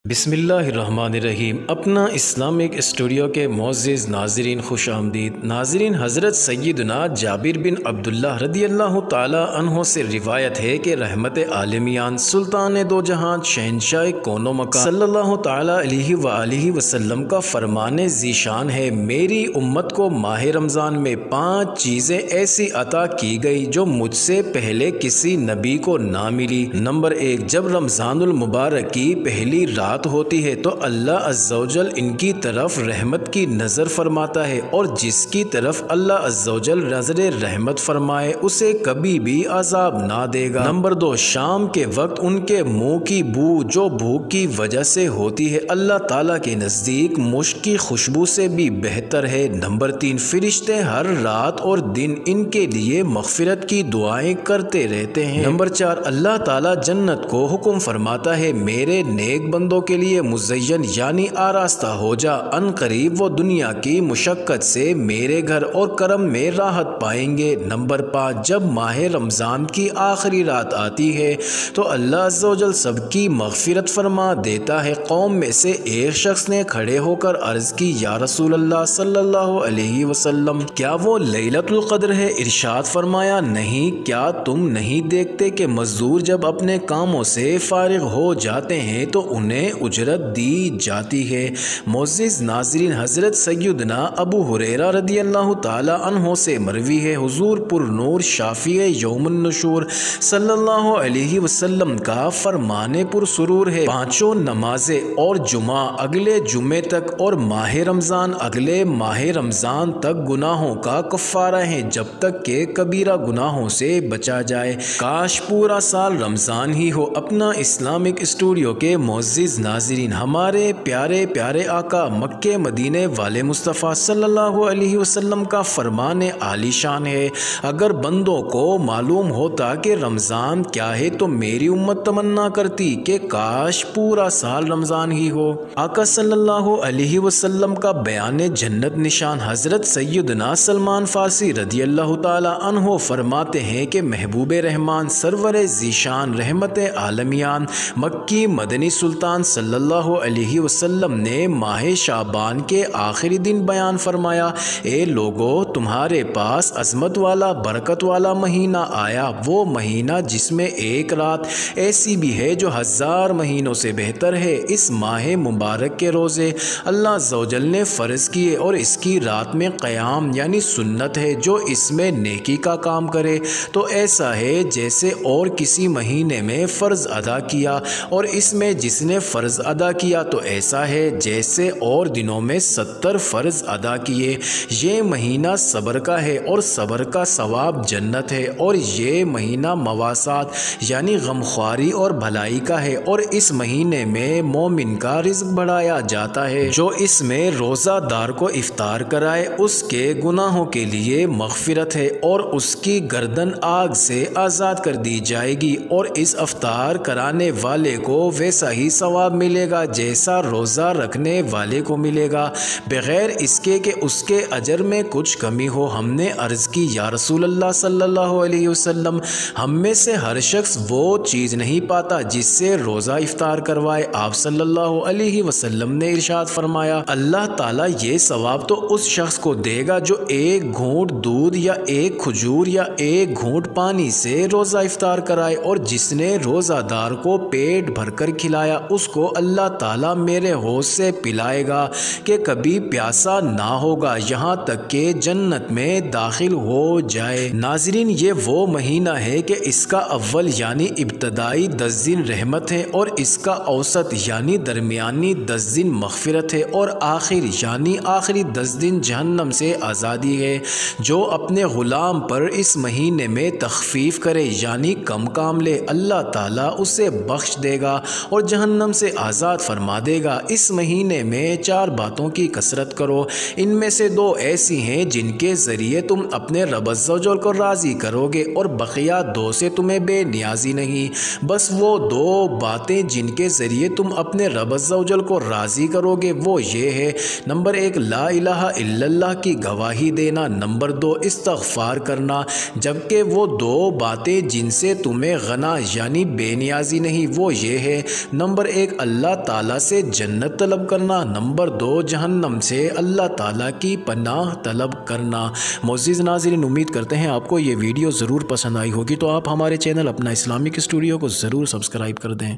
बिस्मिल्लाहिर्रहमानिर्रहीम। अपना Islamic studio के मोअज़्ज़िज़ नाज़रीन खुश आमदीद। नाज़रीन, हज़रत सय्यदना जाबिर बिन अब्दुल्लाह रदियल्लाहु ताला अन्हो से रिवायत है कि रहमत आलमियान सुल्तान दो जहां शहनशाह कौनो मकान सल्लल्लाहु ताला अलैहि वसल्लम का फरमाने ज़ीशान है, मेरी उम्मत को माह रमज़ान में 5 चीज़ें ऐसी अता की गई जो मुझसे पहले किसी नबी को ना मिली। नंबर 1, जब रमज़ानुल मुबारक की पहली रात होती है तो अल्लाह अज़्ज़वजल इनकी तरफ रहमत की नज़र फरमाता है और जिसकी तरफ अल्लाह अज़्ज़वजल नज़र रहमत फरमाए उसे कभी भी अज़ाब ना देगा। नंबर 2, शाम के वक्त उनके मुंह की बू जो भूख की वजह से होती है अल्लाह ताला के नज़दीक मुश्क की खुशबू से भी बेहतर है। नंबर 3, फरिश्ते हर रात और दिन इनके लिए मग़फ़िरत की दुआएं करते रहते हैं। नंबर 4, अल्लाह ताला जन्नत को हुक्म फरमाता है, मेरे नेक बंदों के लिए मुज़य्यन यानी आरास्ता हो जा, अन करीब वो दुनिया की मुशक्क़त से मेरे घर और करम में राहत पाएंगे। नंबर 5, जब माह रमज़ान की आखिरी रात आती है तो अल्लाह अज़्ज़वजल सबकी मग़फ़िरत फरमा देता है। कौम में से एक शख्स ने खड़े होकर अर्ज़ की, या रसूल अल्लाह सल्लल्लाहु अलैहि वसल्लम, क्या वो लैलतुल क़द्र है? इरशाद फरमाया, नहीं, क्या तुम नहीं देखते कि मज़दूर जब अपने कामों से फारिग हो जाते हैं तो उन्हें उजरत दी जाती है। मोअज़्ज़िज़ नाज़रीन, हज़रत सय्यदना अबू हुरैरा रदियल्लाहु ताला अन्हो से मरवी है, हुज़ूर पुरनूर शाफ़ी यौमुन नुशूर सल्लल्लाहु अलैहि वसल्लम का फरमाने पुरसुरूर है, 5 नमाज़ें और जुमा अगले जुमे तक और माह रमज़ान अगले माह रमज़ान तक गुनाहों का कफ़ारा है जब तक के कबीरा गुनाहों से बचा जाए। काश पूरा साल रमज़ान ही हो। अपना इस्लामिक स्टूडियो के मोअज़्ज़िज़ नाज़रीन, हमारे प्यारे प्यारे आका मक्के मदीने वाले मुस्तफ़ा सल्लल्लाहु अलैहि वसल्लम का फरमाने आलीशान है, अगर बंदों को मालूम होता कि रमज़ान क्या है तो मेरी उम्मत तमन्ना करती कि काश पूरा साल रमज़ान ही हो। आका सल्लल्लाहु अलैहि वसल्लम का बयान जन्नत निशान हज़रत सय्यदना सलमान फ़ारसी रदियल्लाहु ताला अन्हो फरमाते हैं कि महबूब रहमान सरवर ज़ीशान रहमत आलमियान मक्की मदनी सुल्तान सल्लल्लाहु अलैहि वसल्लम ने माह शाबान के आखिरी दिन बयान फरमाया, ए लोगो, तुम्हारे पास अज़मत वाला बरकत वाला महीना आया, वो महीना जिसमें एक रात ऐसी भी है जो 1000 महीनों से बेहतर है। इस माह मुबारक के रोज़े अल्लाह अज़्ज़वजल ने फ़र्ज़ किए और इसकी रात में क़याम यानी सुन्नत है। जो इसमें नेकी का काम करे तो ऐसा है जैसे और किसी महीने में फ़र्ज़ अदा किया, और इसमें जिसने फ़र्ज़ अदा किया तो ऐसा है जैसे और दिनों में 70 फ़र्ज़ अदा किए। ये महीना सब्र का है और सब्र का सवाब जन्नत है, और ये महीना मवासात यानी गमख्वारी और भलाई का है, और इस महीने में मोमिन का रिज़्क़ बढ़ाया जाता है। जो इसमें रोज़ादार को इफ्तार कराए उसके गुनाहों के लिए मग़फ़िरत है और उसकी गर्दन आग से आज़ाद कर दी जाएगी, और इस इफ्तार कराने वाले को वैसा ही सवाब मिलेगा जैसा रोज़ा रखने वाले को मिलेगा, बग़ैर इसके कि उसके अजर में कुछ कमी हो। हमने अर्ज़ की, या रसूल अल्लाह सल्लल्लाहु अलैहि वसल्लम, हम में से हर शख्स वो चीज़ नहीं पाता जिससे रोज़ा इफ्तार करवाए। आप सल्लल्लाहु अलैहि वसल्लम ने इरशाद फरमाया, अल्लाह ताला ये सवाब तो उस शख्स को देगा जो एक घूंट दूध या एक खजूर या एक घूंट पानी से रोज़ा इफ्तार कराए, और जिसने रोज़ादार को पेट भरकर खिलाया उसको अल्लाह ताला मेरे हौज़ से पिलाएगा कि कभी प्यासा ना होगा यहाँ तक कि जन्नत में दाखिल हो जाए। नाज़रीन, ये वो महीना है कि इसका अव्वल यानी इब्तदाई 10 दिन रहमत है, और इसका औसत यानी दरमियानी 10 दिन मग़फ़िरत है, और आखिर यानी आखिरी 10 दिन जहन्नम से आज़ादी है। जो अपने ग़ुलाम पर इस महीने में तख़फ़ीफ़ करे यानी कम काम ले, अल्लाह ताला उसे बख्श देगा और जहन्नम से आज़ाद फरमा देगा। इस महीने में 4 बातों की कसरत करो, इनमें से 2 ऐसी हैं जिनके ज़रिए तुम अपने रब अज़्ज़वजल को राज़ी करोगे, और बक़िया 2 से तुम्हें बेनियाज़ी नहीं। बस वो 2 बातें जिनके ज़रिए तुम अपने रब अज़्ज़वजल को राज़ी करोगे वो ये है, नंबर 1 ला इलाहा इल्लल्लाह की गवाही देना, नंबर 2 इस्तग़फ़ार करना। जबकि वो 2 बातें जिनसे तुम्हें गना यानी बेनियाज़ी नहीं वो ये है, नंबर 1 अल्लाह ताला से जन्नत तलब करना, नंबर 2 जहन्नम से अल्लाह ताला की पनाह तलब करना। मोअज़्ज़िज़ नाज़रीन, उम्मीद करते हैं आपको ये वीडियो ज़रूर पसंद आई होगी, तो आप हमारे चैनल अपना इस्लामिक स्टूडियो को ज़रूर सब्सक्राइब कर दें।